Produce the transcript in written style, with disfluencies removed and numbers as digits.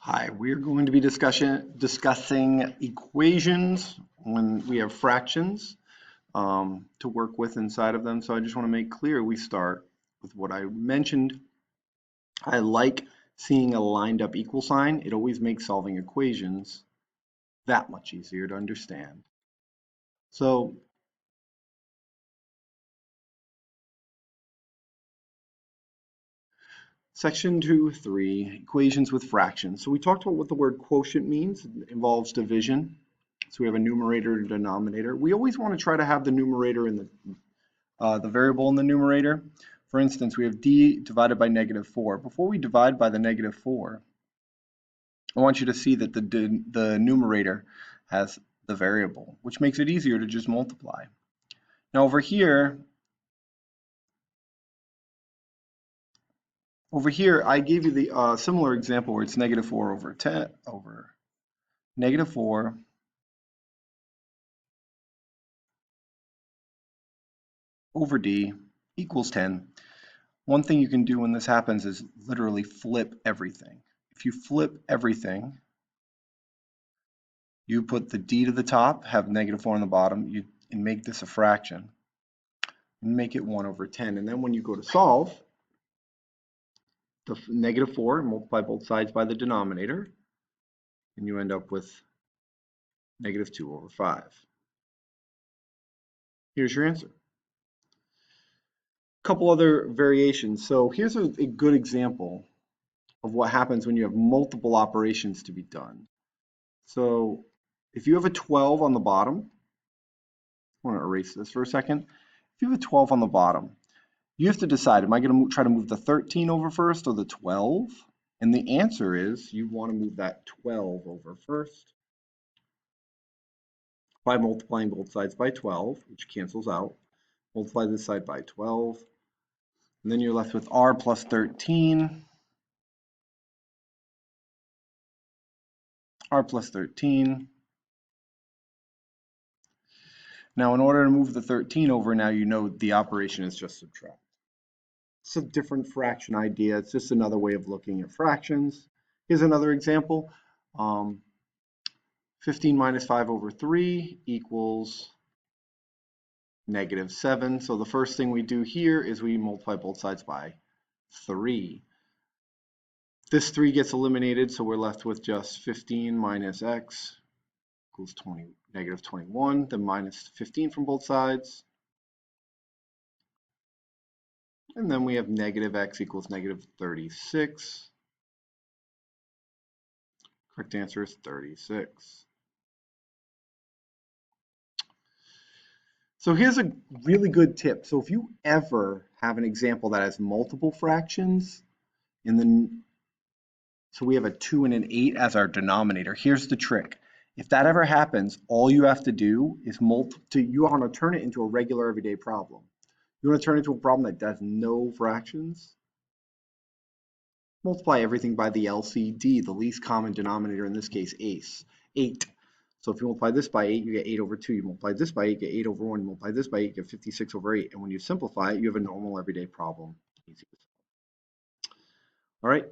Hi, we're going to be discussing equations when we have fractions to work with inside of them. So I just want to make clear we start with what I mentioned. I like seeing a lined up equal sign. It always makes solving equations that much easier to understand. So section 2.3, equations with fractions. So we talked about what the word quotient means. It involves division. So we have a numerator and denominator. We always want to try to have the numerator in the variable in the numerator. For instance, we have d divided by -4. Before we divide by the -4, I want you to see that the numerator has the variable, which makes it easier to just multiply. Now over here, I gave you the similar example where it's -4 over 10 over -4 over d equals 10. One thing you can do when this happens is literally flip everything. If you flip everything, you put the d to the top, have -4 on the bottom, and make this a fraction. And make it 1 over 10. And then when you go to solve, the -4, multiply both sides by the denominator, and you end up with -2 over 5. Here's your answer. A couple other variations. So here's a good example of what happens when you have multiple operations to be done. So if you have a 12 on the bottom, I want to erase this for a second. If you have a 12 on the bottom, you have to decide, am I going to try to move the 13 over first or the 12? And the answer is you want to move that 12 over first by multiplying both sides by 12, which cancels out. Multiply this side by 12. And then you're left with r plus 13. R plus 13. Now, in order to move the 13 over, now you know the operation is just subtract. It's a different fraction idea. It's just another way of looking at fractions. Here's another example. 15 minus 5 over 3 equals -7. So the first thing we do here is we multiply both sides by 3. This 3 gets eliminated, so we're left with just 15 minus x equals -21, then minus 15 from both sides. And then we have -x equals -36. Correct answer is 36. So here's a really good tip. So if you ever have an example that has multiple fractions, so we have a 2 and an 8 as our denominator. Here's the trick. If that ever happens, all you have to do is you want to turn it into a regular everyday problem. You want to turn it into a problem that does no fractions? Multiply everything by the LCD, the least common denominator, in this case, 8. So if you multiply this by 8, you get 8 over 2. You multiply this by 8, you get 8 over 1. You multiply this by 8, you get 56 over 8. And when you simplify it, you have a normal everyday problem. Easy. All right.